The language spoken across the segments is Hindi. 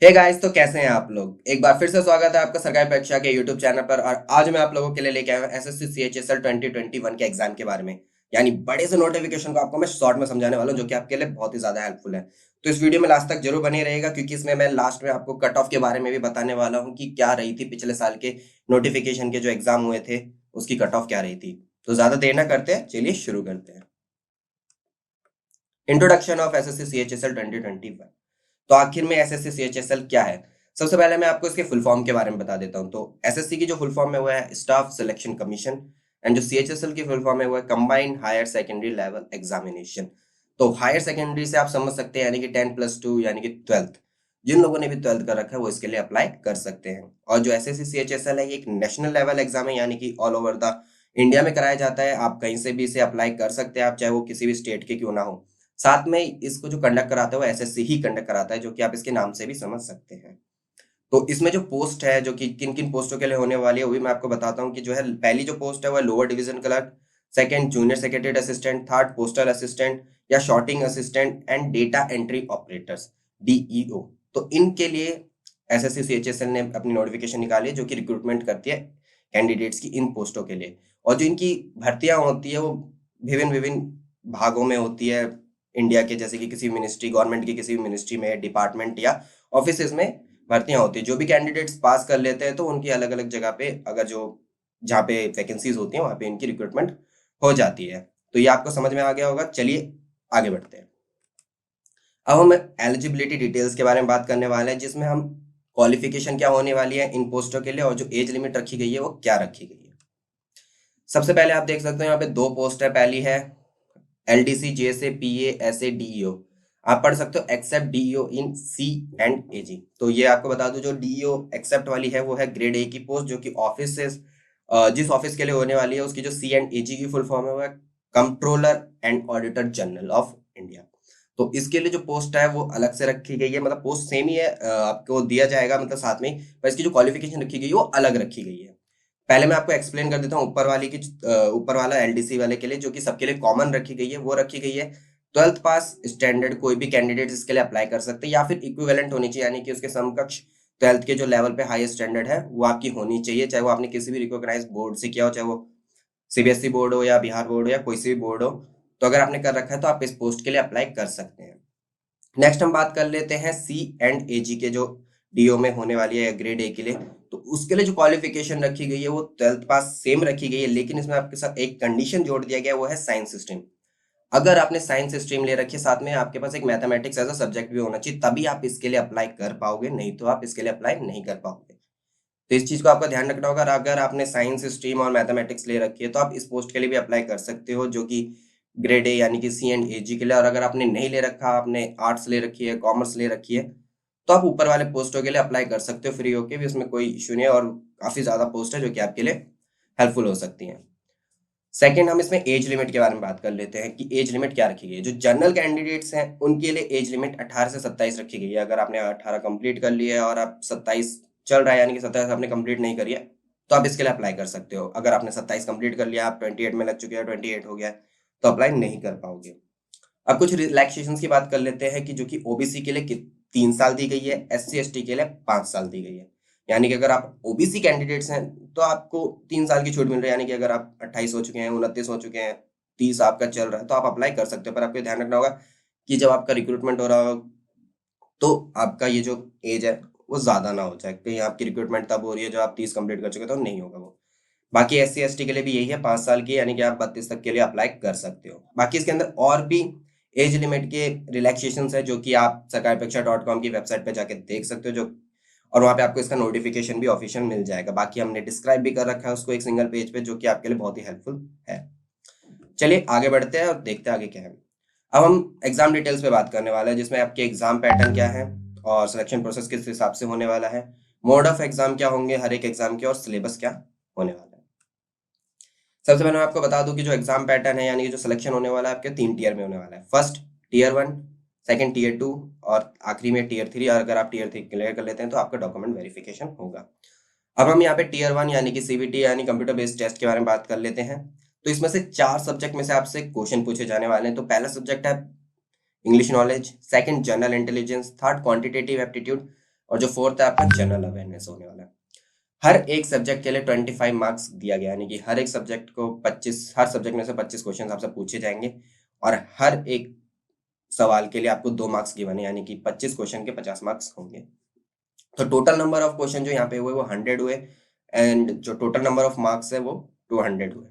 हे गाइस, तो कैसे हैं आप लोग। एक बार फिर से स्वागत है आपका सरकारी परीक्षा के यूट्यूब चैनल पर। और आज मैं आप लोगों के लिए लेके आया हूँ एसएससी सीएचएसएल 2021 के एग्जाम के बारे में। यानी बड़े से नोटिफिकेशन को आपको मैं शॉर्ट में समझाने वाला हूँ, जो कि आपके लिए बहुत ही ज्यादा हेल्पफुल है। तो इस वीडियो में लास्ट तक जरूर बने रहेगा, क्योंकि इसमें मैं लास्ट में आपको कट ऑफ के बारे में भी बताने वाला हूँ कि क्या रही थी पिछले साल के नोटिफिकेशन के जो एग्जाम हुए थे, उसकी कट ऑफ क्या रही थी। तो ज्यादा देर ना करते हैं, चलिए शुरू करते हैं। Introduction of SSC CHSL 2021। तो आखिर में एसएससी सीएचएसएल क्या है। सबसे पहले मैं आपको इसके फुल फॉर्म के बारे में बता देता हूँ। तो एसएससी की जो फुल फॉर्म है वो है स्टाफ सिलेक्शन कमीशन, एंड जो सीएचएसएल की फुल फॉर्म है वो है combined higher secondary level examination. तो हायर सेकेंडरी से आप समझ सकते हैं, यानी कि 10+2 यानी कि 12th। जिन लोगों ने भी 12th कर रखा है वो इसके लिए अप्लाई कर सकते हैं। और जो एसएससी सीएचएसएल है ये एक नेशनल लेवल एग्जाम है, यानी कि ऑल ओवर द इंडिया में कराया जाता है। आप कहीं से भी इसे अप्लाई कर सकते हैं, आप चाहे वो किसी भी स्टेट के क्यों ना हो। साथ में इसको जो कंडक्ट कराता है वो एसएससी ही कंडक्ट कराता है, जो कि आप इसके नाम से भी समझ सकते हैं। तो इसमें जो पोस्ट है, जो कि किन किन पोस्टों के लिए होने वाली है, वो भी मैं आपको बताता हूँ। कि जो है पहली जो पोस्ट है वो है lower division clerk, second junior secretary assistant, third postal assistant या sorting assistant and data entry operators, DEO. तो इनके लिए एसएससी सीएचएसएल ने अपनी नोटिफिकेशन निकाली है, जो कि रिक्रूटमेंट करती है कैंडिडेट्स की इन पोस्टों के लिए। और जो इनकी भर्तियां होती है वो विभिन्न विभिन्न भागों में होती है इंडिया के, जैसे कि किसी मिनिस्ट्री, गवर्नमेंट की किसी भी मिनिस्ट्री में, डिपार्टमेंट या ऑफिस में भर्तियां होती है। जो भी कैंडिडेट्स पास कर लेते हैं तो उनकी अलग अलग जगह पे, अगर जो जहाँ पे वैकेंसीज होती हैं वहां पे इनकी रिक्रूटमेंट हो जाती है। तो ये आपको समझ में आ गया होगा। चलिए आगे बढ़ते हैं। अब हम एलिजिबिलिटी डिटेल्स के बारे में बात करने वाले हैं, जिसमें हम क्वालिफिकेशन क्या होने वाली है इन पोस्टों के लिए, और जो एज लिमिट रखी गई है वो क्या रखी गई है। सबसे पहले आप देख सकते हो यहाँ पे दो पोस्ट है। पहली है LDC JSA PA SA DEO. आप पढ़ सकते हो except DEO in C and AG. तो ये आपको बता दूं, जो डीईओ एक्सेप्ट वाली है वो है ग्रेड ए की पोस्ट, जो कि ऑफिस से जिस ऑफिस के लिए होने वाली है उसकी जो सी एंड एजी की फुल फॉर्म है वो है controller and auditor general of India. तो इसके लिए जो पोस्ट है वो अलग से रखी गई है, मतलब पोस्ट सेम ही है, आपको दिया जाएगा मतलब साथ में, पर इसकी जो क्वालिफिकेशन रखी गई है वो अलग रखी गई है। पहले मैं आपको एक्सप्लेन कर देता हूँ ऊपर वाली की। ऊपर वाला एलडीसी वाले के लिए, जो कि सबके लिए कॉमन रखी गई है, वो रखी गई है 12th पास स्टैंडर्ड। कोई भी कैंडिडेट इसके लिए अप्लाई कर सकते हैं, या फिर इक्विवेलेंट होनी चाहिए, यानी कि उसके समकक्ष 12th के जो लेवल पे हाईएस्ट स्टैंडर्ड है वो आपकी होनी चाहिए, चाहे वो आपने किसी भी रिकॉग्नाइज बोर्ड से किया हो, चाहे वो सीबीएसई बोर्ड हो या बिहार बोर्ड हो या कोई सी भी बोर्ड हो। तो अगर आपने कर रखा है तो आप इस पोस्ट के लिए अप्लाई कर सकते हैं। नेक्स्ट हम बात कर लेते हैं सी एंड एजी के, जो डीओ में होने वाली है ग्रेड ए के लिए। तो उसके लिए जो क्वालिफिकेशन रखी गई है वो 12th पास सेम रखी गई है, लेकिन इसमें आपके साथ एक कंडीशन जोड़ दिया गया है, वो है साइंस स्ट्रीम। अगर आपने साइंस स्ट्रीम ले रखी है, साथ में आपके पास एक मैथमेटिक्स एज अ सब्जेक्ट भी होना चाहिए, तभी आप इसके लिए अप्लाई कर पाओगे, नहीं तो आप इसके लिए अप्लाई नहीं कर पाओगे। तो इस चीज को आपका ध्यान रखना होगा। अगर आपने साइंस स्ट्रीम और मैथमेटिक्स ले रखी है तो आप इस पोस्ट के लिए भी अप्लाई कर सकते हो, जो कि ग्रेड ए यानी कि सी एंड एजी के लिए। और अगर आपने नहीं ले रखा, आपने आर्ट्स ले रखी है, कॉमर्स ले रखी है, तो आप ऊपर वाले पोस्टों के लिए अप्लाई कर सकते हो फ्री होके भी, उसमें कोई इशू नहीं है। और काफी ज्यादा पोस्ट है जो कि आपके लिए हेल्पफुल हो सकती हैं। सेकंड, हम इसमें एज लिमिट के बारे में बात कर लेते हैं कि एज लिमिट क्या रखी गई है। जो जनरल कैंडिडेट्स हैं उनके लिए एज लिमिट 18 से 27 रखी गई है। अगर आपने 18 कंप्लीट कर लिया है और आप 27 चल रहा है, यानी कि 27 आपने कंप्लीट नहीं करी है, तो आप इसके लिए अप्लाई कर सकते हो। अगर आपने 27 कंप्लीट कर लिया, आप 28 में लग चुके हैं, 28 हो गया है, तो अप्लाई नहीं कर पाओगे। अब कुछ रिलैक्सेशन की बात कर लेते हैं, कि जो कि ओबीसी के लिए 3 साल दी गई है, एससी एसटी के लिए 5 साल दी गई है। यानी कि अगर आप ओबीसी कैंडिडेट्स हैं तो आपको 3 साल की छूट मिल रही है, यानी कि अगर आप 28 हो चुके हैं, 29 हो चुके हैं, 30 आपका चल रहा है, तो आप अप्लाई कर सकते हो। पर आपको ध्यान रखना होगा कि जब आपका रिक्रूटमेंट हो रहा हो तो आपका ये जो एज है वो ज्यादा ना हो जाए, कहीं आपकी रिक्रूटमेंट तब हो रही है जब आप 30 कंप्लीट कर चुके, तो नहीं होगा वो। बाकी एससी एसटी के लिए भी यही है, 5 साल की, यानी कि आप 32 तक के लिए अप्लाई कर सकते हो। बाकी इसके अंदर और भी एज लिमिट के रिलैक्सेशन है, जो कि आप सरकारी परीक्षा .com की वेबसाइट पे जाके देख सकते हो, जो और वहां पे आपको इसका नोटिफिकेशन भी ऑफिशियल मिल जाएगा। बाकी हमने डिस्क्राइब भी कर रखा है उसको एक सिंगल पेज पे, जो कि आपके लिए बहुत ही हेल्पफुल है। चलिए आगे बढ़ते हैं और देखते हैं आगे क्या है। अब हम एग्जाम डिटेल्स पे बात करने वाले हैं, जिसमें आपके एग्जाम पैटर्न क्या है और सिलेक्शन प्रोसेस किस हिसाब से होने वाला है, मोड ऑफ एग्जाम क्या होंगे हर एक एग्जाम के, और सिलेबस क्या होने वाला है। सबसे पहले मैं आपको बता दूं कि जो एग्जाम पैटर्न है, यानी कि जो सिलेक्शन होने वाला है, आपके 3 टीयर में होने वाला है। फर्स्ट टीयर 1, सेकंड टीयर 2, और आखिरी में टीयर 3। और अगर आप टीयर 3 क्लियर कर लेते हैं तो आपका डॉक्यूमेंट वेरिफिकेशन होगा। अब हम यहाँ पे टीयर 1 यानी कि सीबीटी यानी कंप्यूटर बेस्ड टेस्ट के बारे में बात कर लेते हैं। तो इसमें से 4 सब्जेक्ट में से आपसे क्वेश्चन पूछे जाने वाले हैं। तो पहला सब्जेक्ट है English knowledge, second general intelligence, third quantitative aptitude, और जो फोर्थ है आपका जनरल अवेयरनेस होने वाला है। हर एक सब्जेक्ट के लिए 25 मार्क्स दिया गया, यानी कि हर एक सब्जेक्ट को 25, हर सब्जेक्ट में से 25 क्वेश्चन आपसे पूछे जाएंगे और हर एक सवाल के लिए आपको 2 मार्क्स गिवन है, यानी कि 25 क्वेश्चन के 50 मार्क्स होंगे। तो टोटल नंबर ऑफ क्वेश्चन जो यहाँ पे हुए वो 100 हुए एंड जो टोटल नंबर ऑफ मार्क्स है वो 200 हुए।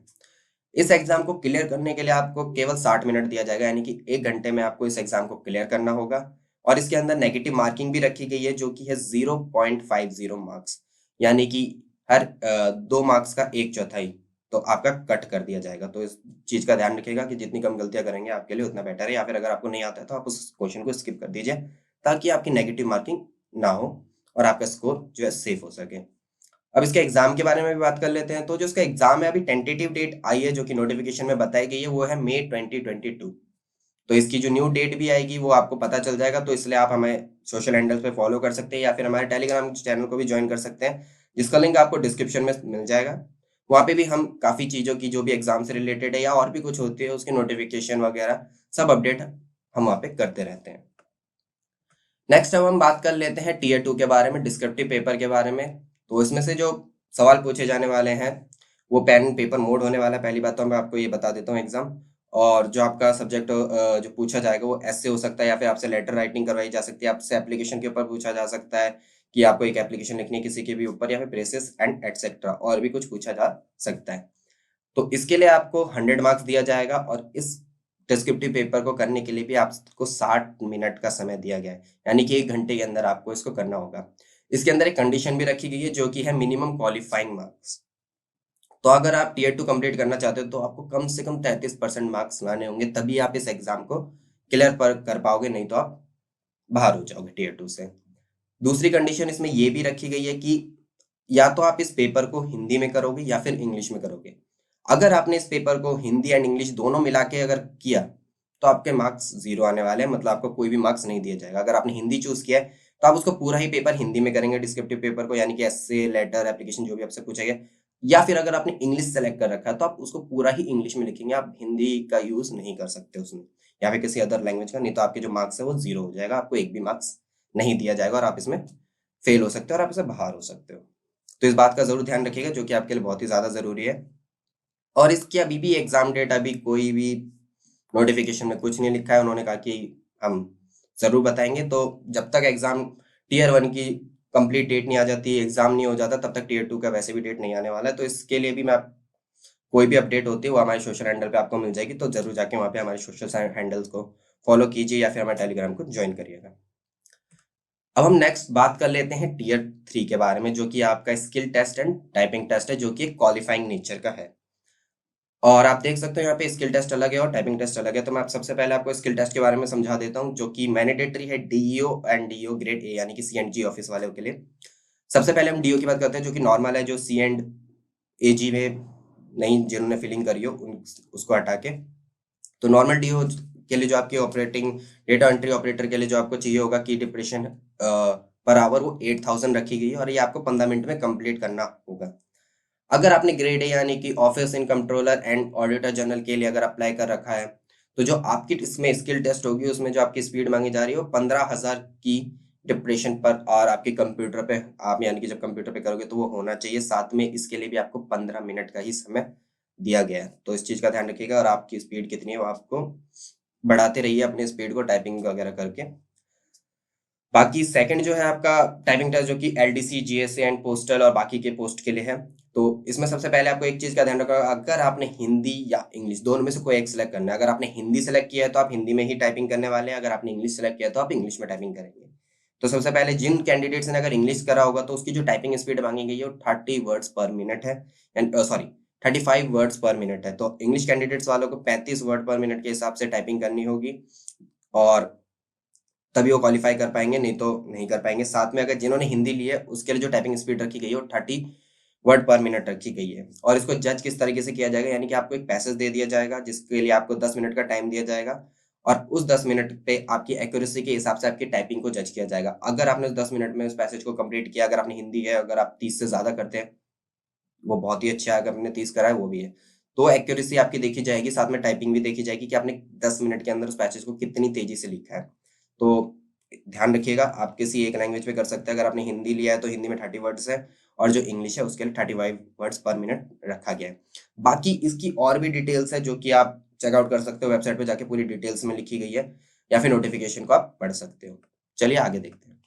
इस एग्जाम को क्लियर करने के लिए आपको केवल 60 मिनट दिया जाएगा, यानी कि 1 घंटे में आपको इस एग्जाम को क्लियर करना होगा। और इसके अंदर नेगेटिव मार्किंग भी रखी गई है जो कि है 0.50 मार्क्स, यानी कि हर 2 मार्क्स का 1/4 तो आपका कट कर दिया जाएगा। तो इस चीज का ध्यान रखिएगा कि जितनी कम गलतियां करेंगे आपके लिए उतना बेटर है, या फिर अगर आपको नहीं आता है तो आप उस क्वेश्चन को स्किप कर दीजिए ताकि आपकी नेगेटिव मार्किंग ना हो और आपका स्कोर जो है सेफ हो सके। अब इसके एग्जाम के बारे में भी बात कर लेते हैं। तो जो इसका एग्जाम है अभी टेंटेटिव डेट आई है जो कि नोटिफिकेशन में बताई गई है वो है मई 2022। तो इसकी जो न्यू डेट भी आएगी वो आपको पता चल जाएगा, तो इसलिए आप हमें सोशल हैंडल्स पे फॉलो कर सकते हैं या फिर हमारे टेलीग्राम चैनल को भी ज्वाइन कर सकते हैं जिसका लिंक आपको डिस्क्रिप्शन में मिल जाएगा। वहाँ पे भी हम काफ़ी चीज़ों की जो भी एग्जाम से रिलेटेड है या और भी कुछ होती है उसकी नोटिफिकेशन वगैरह सब अपडेट हम वहाँ पे करते रहते हैं। नेक्स्ट अब हम बात कर लेते हैं टीयर 2 के बारे में, डिस्क्रिप्टिव पेपर के बारे में। तो इसमें से जो सवाल पूछे जाने वाले हैं वो पेन पेपर मोड होने वाला है। पहली बात तो मैं आपको ये बता देता हूँ एग्जाम। और जो आपका सब्जेक्ट जो पूछा जाएगा वो ऐसे हो सकता है या फिर आपसे लेटर राइटिंग करवाई जा सकती है, आपसे एप्लीकेशन के ऊपर पूछा जा सकता है कि आपको एक एप्लीकेशन लिखनी है किसी के भी ऊपर, या फिर प्रेसेस एंड एटसेट्रा और भी कुछ पूछा जा सकता है। तो इसके लिए आपको 100 मार्क्स दिया जाएगा और इस डिस्क्रिप्टिव पेपर को करने के लिए भी आपको 60 मिनट का समय दिया गया है, यानी कि 1 घंटे के अंदर आपको इसको करना होगा। इसके अंदर एक कंडीशन भी रखी गई है जो कि है मिनिमम क्वालिफाइंग मार्क्स। तो अगर आप टियर 2 कंप्लीट करना चाहते हो तो आपको कम से कम 33% मार्क्स लाने होंगे, तभी आप इस एग्जाम को क्लियर कर पाओगे, नहीं तो आप बाहर हो जाओगे टियर 2 से। दूसरी कंडीशन इसमें ये भी रखी गई है कि या तो आप इस पेपर को हिंदी में करोगे या फिर इंग्लिश में करोगे। अगर आपने इस पेपर को हिंदी एंड इंग्लिश दोनों मिला के अगर किया तो आपके मार्क्स 0 आने वाले हैं, मतलब आपको कोई भी मार्क्स नहीं दिया जाएगा। अगर आपने हिंदी चूज किया है तो आप उसको पूरा ही पेपर हिंदी में करेंगे, डिस्क्रिप्टिव पेपर को, यानी कि एस्से, लेटर, एप्लीकेशन जो भी आपसे पूछा गया। या फिर अगर आपने इंग्लिश सेलेक्ट कर रखा है तो आप उसको पूरा ही इंग्लिश में लिखेंगे, आप हिंदी का यूज नहीं कर सकते उसमें या फिर किसी अदर लैंग्वेज का, नहीं तो आपके जो मार्क्स है वो 0 हो जाएगा, आपको एक भी मार्क्स नहीं दिया जाएगा और आप इसमें फेल हो सकते हो और आप इससे बाहर हो सकते हो। तो इस बात का जरूर ध्यान रखिएगा जो कि आपके लिए बहुत ही ज्यादा जरूरी है। और इसकी अभी भी एग्जाम डेट अभी कोई भी नोटिफिकेशन में कुछ नहीं लिखा है, उन्होंने कहा कि हम जरूर बताएंगे। तो जब तक एग्जाम टीयर 1 की कंप्लीट डेट नहीं आ जाती, एग्जाम नहीं हो जाता, तब तक टीयर 2 का वैसे भी डेट नहीं आने वाला है। तो इसके लिए भी मैं कोई भी अपडेट होती है वो हमारे सोशल हैंडल पे आपको मिल जाएगी, तो जरूर जाके वहाँ पे हमारे सोशल हैंडल्स को फॉलो कीजिए या फिर हमारे टेलीग्राम को ज्वाइन करिएगा। अब हम नेक्स्ट बात कर लेते हैं टीयर 3 के बारे में जो कि आपका skill test and typing test है जो कि क्वालिफाइंग नेचर का है। और आप देख सकते हो यहाँ पे स्किल टेस्ट अलग है और टाइपिंग टेस्ट अलग है। तो मैं सबसे पहले आपको स्किल टेस्ट के बारे में समझा देता हूँ जो कि मैंडेटरी है DEO and DEO grade A, यानी कि सी एंड जी ऑफिस वालों के लिए। सबसे पहले हम डीओ की बात करते हैं जो कि नॉर्मल है, जो सी एंड ए जी में नहीं जिन्होंने फिलिंग करी हो उसको हटा के। तो नॉर्मल डीओ के लिए जो आपकी ऑपरेटिंग डेटा एंट्री ऑपरेटर के लिए जो आपको चाहिए होगा की डिप्रेशन पर आवर वो 8000 रखी गई है और ये आपको 15 मिनट में कंप्लीट करना होगा। अगर आपने ग्रेड ए यानी कि office in controller and auditor general के लिए अगर अप्लाई कर रखा है तो जो आपकी इसमें स्किल टेस्ट होगी उसमें जो आपकी स्पीड मांगी जा रही है वो 15,000 की डिप्रेशन पर और आपके कंप्यूटर पे आप यानी कि जब कंप्यूटर पे करोगे तो वो होना चाहिए। साथ में इसके लिए भी आपको 15 मिनट का ही समय दिया गया है, तो इस चीज का ध्यान रखिएगा। और आपकी स्पीड कितनी है वो आपको बढ़ाते रहिए अपनी स्पीड को टाइपिंग वगैरह करके। बाकी सेकंड जो है आपका टाइपिंग टेस्ट जो कि एलडीसी, जीएसए एंड पोस्टल और बाकी के पोस्ट के लिए है। तो इसमें सबसे पहले आपको एक चीज का ध्यान रखना, अगर आपने हिंदी या इंग्लिश दोनों में से कोई एक सिलेक्ट करना है। अगर आपने हिंदी सेलेक्ट किया है तो आप हिंदी में ही टाइपिंग करने वाले हैं, अगर आपने इंग्लिश सेलेक्ट किया है तो आप इंग्लिश में टाइपिंग करेंगे। तो सबसे पहले जिन कैंडिडेट्स ने अगर इंग्लिश करा होगा तो उसकी जो टाइपिंग स्पीड मांगी गई है वो 30 वर्ड्स पर मिनट है, सॉरी 35 वर्ड्स पर मिनट है। तो इंग्लिश कैंडिडेट्स वालों को 35 वर्ड पर मिनट के हिसाब से टाइपिंग करनी होगी और तभी वो क्वालिफाई कर पाएंगे, नहीं तो नहीं कर पाएंगे। साथ में अगर जिन्होंने हिंदी ली है उसके लिए जो टाइपिंग स्पीड रखी गई है वो 30 वर्ड पर मिनट रखी गई है। और इसको जज किस तरीके से किया जाएगा, यानी कि आपको एक पैसेज दे दिया जाएगा जिसके लिए आपको 10 मिनट का टाइम दिया जाएगा और उस 10 मिनट पे आपकी एक्यूरेसी के हिसाब से आपकी टाइपिंग को जज किया जाएगा। अगर आपने उस 10 मिनट में उस पैसेज को कंप्लीट किया, अगर आपने हिंदी है, अगर आप 30 से ज्यादा करते हैं वो बहुत ही अच्छा है, अगर आपने 30 करा है वो भी है, तो एक्यूरेसी आपकी देखी जाएगी। साथ में टाइपिंग भी देखी जाएगी कि आपने 10 मिनट के अंदर उस पैसेज को कितनी तेजी से लिखा है। तो ध्यान रखिएगा, आप किसी एक लैंग्वेज पे कर सकते हैं। अगर आपने हिंदी लिया है तो हिंदी में 30 वर्ड्स है, और जो इंग्लिश है उसके लिए 35 वर्ड्स पर मिनट रखा गया है। बाकी इसकी और भी डिटेल्स है जो कि आप चेकआउट कर सकते हो, वेबसाइट पे जाके पूरी डिटेल्स में लिखी गई है, या फिर नोटिफिकेशन को आप पढ़ सकते हो। चलिए आगे देखते हैं।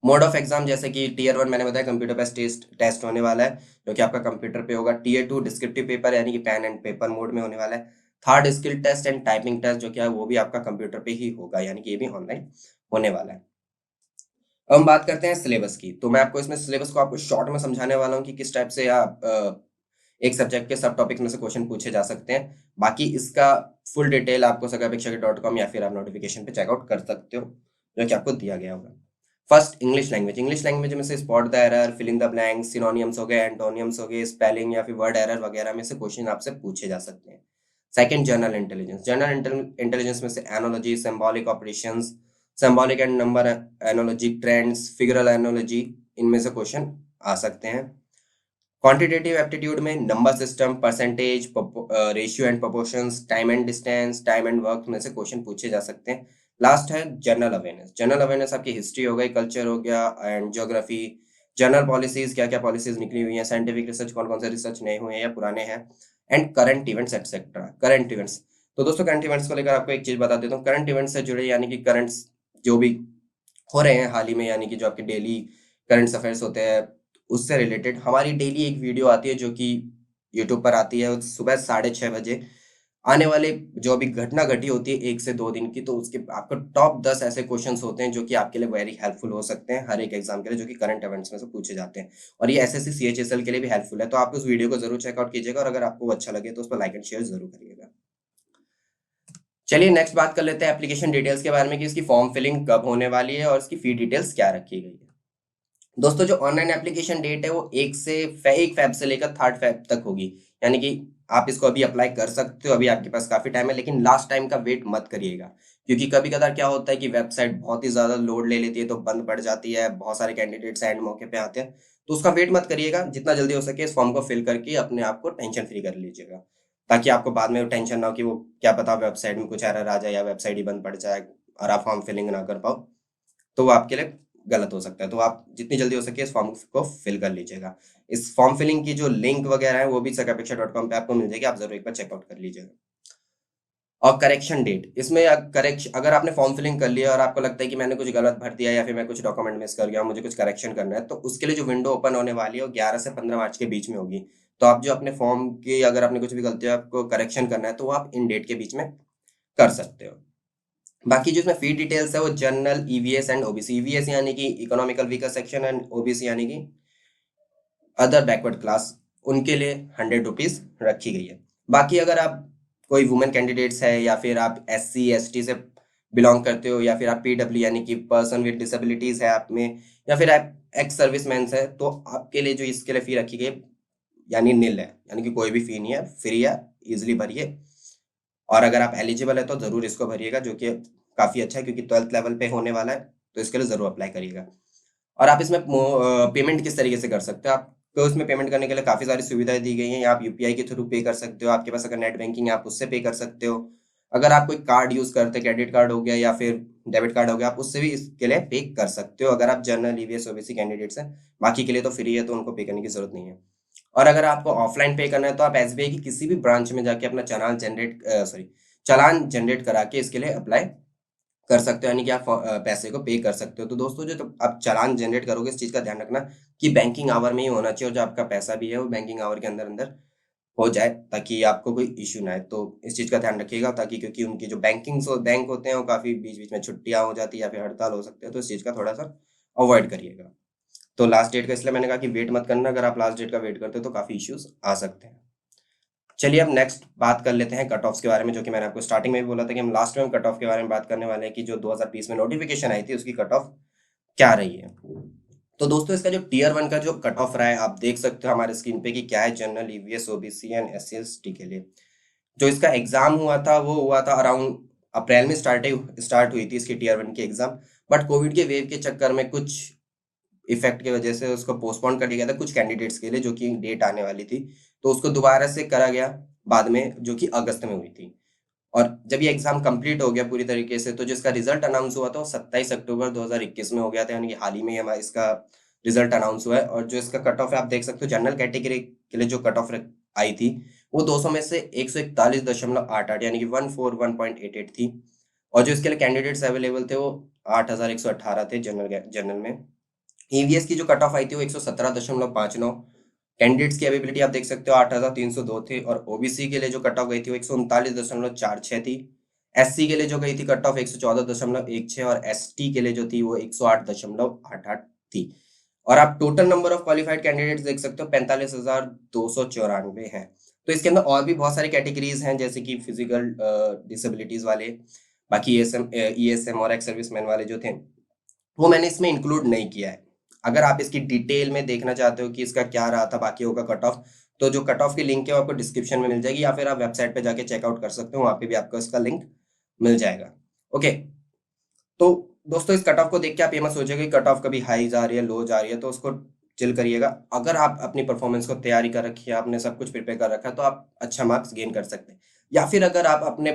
मोड ऑफ एग्जाम, जैसे कि टीयर 1 मैंने बताया कंप्यूटर बेस्ड टेस्ट होने वाला है, जो कि आपका कंप्यूटर पे होगा। टीयर 2 डिस्क्रिप्टिव पेपर यानी कि पेन एंड पेपर मोड में होने वाला है। Third skill test and typing test जो कि है वो भी आपका कंप्यूटर पे ही होगा, यानी कि ये भी ऑनलाइन होने वाला है। अब हम बात करते हैं सिलेबस की। तो मैं आपको इसमें सिलेबस को आपको शॉर्ट में समझाने वाला हूँ कि किस टाइप से आप एक सब्जेक्ट के सब टॉपिक में से क्वेश्चन पूछे जा सकते हैं। बाकी इसका फुल डिटेल आपको sagapeksha.com या फिर आप नोटिफिकेशन पे चेकआउट कर सकते हो, जो कि आपको दिया गया होगा। First, English language. English language में से spot the error, fill in the blank, synonyms हो गए, एंटोनियम्स हो गए, स्पेलिंग या फिर वर्ड एरर वगैरह में से क्वेश्चन आपसे पूछे जा सकते हैं। Second, general intelligence. General intelligence में से analogy, symbolic operations, symbolic and number analogy, trends, figural analogy, इनमें से क्वेश्चन आ सकते हैं। क्वांटिटेटिव एप्टीट्यूड में number system, percentage, ratio and proportions, time and distance, time and work में से क्वेश्चन पूछे जा सकते हैं। लास्ट है जनरल अवेयरनेस। जनरल अवेयरनेस आपकी हिस्ट्री हो गई, कल्चर हो गया एंड ज्योग्राफी, जनरल पॉलिसीज, क्या क्या पॉलिसीज निकली हुई हैं, साइंटिफिक रिसर्च, कौन कौन से रिसर्च नए हुए हैं या पुराने हैं, and current events etcetera. Current events, तो दोस्तों करंट इवेंट्स को लेकर आपको एक चीज बता देता हूँ। करंट इवेंट्स से जुड़े यानी कि करंट्स जो भी हो रहे हैं हाल ही में, यानी कि जो आपके डेली करंट अफेयर्स होते हैं, उससे रिलेटेड हमारी डेली एक वीडियो आती है जो कि यूट्यूब पर आती है सुबह 6:30 बजे। आने वाले जो अभी घटना घटी होती है 1 से 2 दिन की, तो उसके आपको टॉप 10 ऐसे क्वेश्चंस होते हैं जो कि आपके लिए वेरी हेल्पफुल हो सकते हैं हर एक एग्जाम के लिए, जो कि करंट इवेंट्स में से पूछे जाते हैं। और ये एसएससी सीएचएसएल के लिए भी हेल्पफुल है। तो आप उस वीडियो को जरूर चेकआउट कीजिएगा, और अगर आपको अच्छा लगे तो उस पर लाइक एंड शेयर जरूर करिएगा। चलिए नेक्स्ट बात कर लेते हैं एप्लीकेशन डिटेल्स के बारे में, कि इसकी फॉर्म फिलिंग कब होने वाली है और इसकी फी डिटेल्स क्या रखी गई है। दोस्तों जो ऑनलाइन एप्लीकेशन डेट है वो 1 फेब से लेकर 3 फेब तक होगी, यानी कि आप इसको अभी अप्लाई कर सकते हो, अभी आपके पास काफी टाइम है, लेकिन लास्ट टाइम का वेट मत करिएगा, क्योंकि कभी कभार क्या होता है कि वेबसाइट बहुत ही ज्यादा लोड ले लेती है तो बंद पड़ जाती है, बहुत सारे कैंडिडेट्स एंड मौके पे आते हैं। तो उसका वेट मत करिएगा, जितना जल्दी हो सके इस फॉर्म को फिल करके अपने आप को टेंशन फ्री कर लीजिएगा, ताकि आपको बाद में टेंशन ना हो कि वो क्या पता वेबसाइट में कुछ एरर आ जाए या वेबसाइट ही बंद पड़ जाए और आप फॉर्म फिलिंग ना कर पाओ, तो वो आपके लिए गलत हो सकता है। तो आप जितनी जल्दी हो सके इस फॉर्म को फिल कर लीजिएगा। इस फॉर्म फिलिंग की जो लिंक वगैरह है वो भी sagapeksha.com पे आपको मिल जाएगी, आप जरूर एक बार चेकआउट कर लीजिएगा। और करेक्शन डेट, इसमें करेक्शन, अगर आपने फॉर्म फिलिंग कर लिया और आपको लगता है कि मैंने कुछ गलत भर दिया या फिर मैं कुछ डॉक्यूमेंट मिस कर गया, मुझे कुछ करेक्शन करना है, तो उसके लिए जो विंडो ओपन होने वाली है वो 11 से 15 मार्च के बीच में होगी। तो आप जो अपने फॉर्म की अगर आपने कुछ भी गलती है आपको करेक्शन करना है, तो वो आप इन डेट के बीच में कर सकते हो। बाकी जो इसमें फी डिटेल्स है वो general, EVS and OBC. EVS यानी कि economical weaker section and OBC यानी कि अदर बैकवर्ड क्लास, उनके लिए 100 रुपीज रखी गई है। बाकी अगर आप कोई वुमेन कैंडिडेट्स है या फिर आप SC ST से बिलोंग करते हो या फिर आप PW यानी कि पर्सन विद डिसेबिलिटीज है आप में, या फिर आप एक्स सर्विसमैन है, तो आपके लिए जो इसके लिए फी रखी गई यानी नील है, यानी कि कोई भी फी नहीं है, फ्री है, इजिली भरिए। और अगर आप एलिजिबल है तो जरूर इसको भरिएगा, जो कि काफी अच्छा है क्योंकि 12th लेवल पे होने वाला है, तो इसके लिए जरूर अप्लाई करिएगा। और आप इसमें पेमेंट किस तरीके से कर सकते हो, आपको इसमें पेमेंट करने के लिए काफी सारी सुविधाएं दी गई हैं। आप यूपीआई के थ्रू पे कर सकते हो, आपके पास अगर नेट बैंकिंग है आप उससे पे कर सकते हो। अगर आप कोई कार्ड यूज करते हैं, क्रेडिट कार्ड हो गया या फिर डेबिट कार्ड हो गया, आप उससे भी इसके लिए पे कर सकते हो, अगर आप जनरल, ईवीएस, ओबीसी कैंडिडेट्स हैं। बाकी के लिए तो फ्री है, तो उनको पे करने की जरूरत नहीं है। और अगर आपको ऑफलाइन पे करना है तो आप एसबीआई की किसी भी ब्रांच में जाके अपना चालान जनरेट करा के इसके लिए अप्लाई कर सकते हो, यानी कि आप पैसे को पे कर सकते हो। तो दोस्तों जो तो आप चालान जनरेट करोगे, इस चीज का ध्यान रखना कि बैंकिंग आवर में ही होना चाहिए, और जो आपका पैसा भी है वो बैंकिंग आवर के अंदर अंदर हो जाए, ताकि आपको कोई इश्यू ना आए। तो इस चीज का ध्यान रखिएगा, ताकि क्योंकि उनकी जो बैंक होते हैं वो काफी बीच बीच में छुट्टियां हो जाती है या फिर हड़ताल हो सकते हैं, तो इस चीज का थोड़ा सा अवॉइड करिएगा। तो लास्ट डेट का इसलिए मैंने कहा कि वेट मत करना, अगर आप लास्ट डेट का वेट करते हो तो काफी इश्यूज आ सकते हैं। चलिए अब नेक्स्ट बात कर लेते हैं कट ऑफ्स के बारे में, जो कि मैंने आपको स्टार्टिंग में भी बोला था कि हम लास्ट में कट ऑफ के बारे में बात करने वाले हैं, कि जो 2020 में नोटिफिकेशन आई थी उसकी कट ऑफ क्या रही है। तो दोस्तों इसका जो टीयर 1 का जो कट ऑफ रहा है आप देख सकते हो हमारे स्क्रीन पे कि क्या है। General, EVS, OBC and SC ST के लिए जो इसका एग्जाम हुआ था वो हुआ था अराउंड अप्रैल में स्टार्ट हुई थी इसकी टीयर 1 की एग्जाम। बट कोविड के वेव के चक्कर में कुछ इफेक्ट की वजह से उसको पोस्टपोन कर दिया गया था कुछ कैंडिडेट्स के लिए, जो कि डेट आने वाली थी, तो उसको दोबारा से करा गया बाद में, जो कि अगस्त में हुई थी। और जब ये एग्जाम कंप्लीट हो गया पूरी तरीके से, तो जिसका रिजल्ट अनाउंस हुआ था वो 27 अक्टूबर 2021 में हो गया था, यानी कि हाल ही में हमारा इसका रिजल्ट अनाउंस हुआ है। और जो इसका कट ऑफ है आप देख सकते हो, जनरल कैटेगरी के लिए जो कट ऑफ आई थी वो 200 में से 141.88 यानी कि 141.88 थी। और जो इसके लिए कैंडिडेट्स अवेलेबल थे वो 8,118 थे जनरल में। ईवीएस की जो कट ऑफ आई थी वो 117.59। कैंडिडेट्स की अवेलेबिलिटी आप देख सकते हो 8,302 थे। और ओबीसी के लिए जो कट ऑफ गई थी वो 139.46 थी। एससी के लिए जो गई थी कट ऑफ 114.16 और एसटी के लिए जो थी वो 108.88 थी। और आप total number of qualified candidates देख सकते हो 45,294 हैं। तो इसके अंदर और भी बहुत सारी कैटेगरीज हैं, जैसे कि फिजिकल डिसेबिलिटीज वाले, बाकी ईएसएम और एक्स सर्विसमैन वाले जो थे वो मैंने इसमें इंक्लूड नहीं किया है। अगर आप इसकी डिटेल में देखना चाहते हो कि इसका क्या रहा था बाकी होगा कट ऑफ, तो जो कट ऑफ की लिंक है वो आपको डिस्क्रिप्शन में मिल जाएगी, या फिर आप वेबसाइट पे जाके चेकआउट कर सकते हो, वहां पे भी आपको इसका लिंक मिल जाएगा। ओके, तो दोस्तों इस कट ऑफ को देख के आप ये मत सोचिएगा कि कट ऑफ कभी हाई जा रही है लो जा रही है, तो उसको चिल करिएगा। अगर आप अपनी परफॉर्मेंस को तैयारी कर रखी है, आपने सब कुछ प्रिपेयर कर रखा है, तो आप अच्छा मार्क्स गेन कर सकते हैं। या फिर अगर आप अपने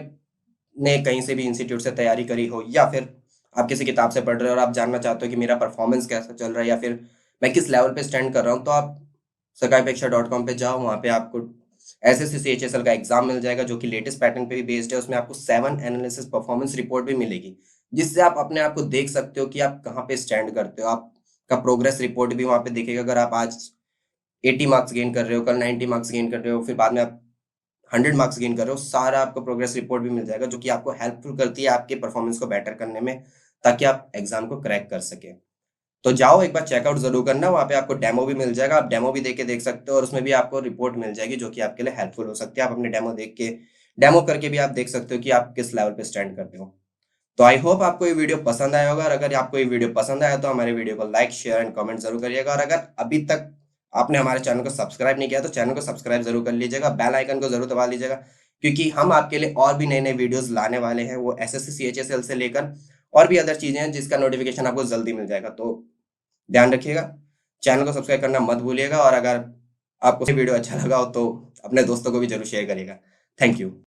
ने कहीं से भी इंस्टीट्यूट से तैयारी करी हो, या फिर आप किसी किताब से पढ़ रहे हो और आप जानना चाहते हो कि मेरा परफॉर्मेंस कैसा चल रहा है या फिर मैं किस लेवल पे स्टैंड कर रहा हूँ, तो आप सरकारीपरीक्षा.com पे जाओ। वहाँ पे आपको एसएससी सीएचएसएल का एग्जाम मिल जाएगा जो कि लेटेस्ट पैटर्न पे भी बेस्ड है। उसमें आपको 7 एनालिसिस परफॉर्मेंस रिपोर्ट भी मिलेगी, जिससे आप अपने आप को देख सकते हो कि आप कहाँ पे स्टैंड करते हो। आपका प्रोग्रेस रिपोर्ट भी वहाँ पे दिखेगा। अगर आप आज 80 मार्क्स गेन कर रहे हो, कल 90 मार्क्स गेन कर रहे हो, फिर बाद में आप 100 मार्क्स गेन कर रहे हो, सारा आपको प्रोग्रेस रिपोर्ट भी मिल जाएगा, जो कि आपको हेल्पफुल करती है आपके परफॉर्मेंस को बेटर करने में, ताकि आप एग्जाम को क्रैक कर सके। तो जाओ एक बार चेकआउट जरूर करना, वहाँ पे आपको डेमो भी मिल जाएगा, आप डेमो भी देख के देख सकते हो, और उसमें भी आपको रिपोर्ट मिल जाएगी जो कि आपके लिए हेल्पफुल हो सकती है। आप अपने डेमो करके भी आप देख सकते हो कि आप किस लेवल पे स्टैंड करते हो। तो आई होप आपको ये वीडियो पसंद आया होगा, और अगर आपको ये वीडियो पसंद आया तो हमारे वीडियो को लाइक शेयर एंड कमेंट जरूर करिएगा। और अगर अभी तक आपने हमारे चैनल को सब्सक्राइब नहीं किया तो चैनल को सब्सक्राइब जरूर कर लीजिएगा, बेल आइकन को जरूर दबा लीजिएगा, क्योंकि हम आपके लिए और भी नए नए वीडियोस लाने वाले हैं, वो एसएससी सीएचएसएल से लेकर और भी अदर चीजें हैं जिसका नोटिफिकेशन आपको जल्दी मिल जाएगा। तो ध्यान रखिएगा, चैनल को सब्सक्राइब करना मत भूलिएगा, और अगर आपको वीडियो अच्छा लगा हो तो अपने दोस्तों को भी जरूर शेयर करिएगा। Thank you.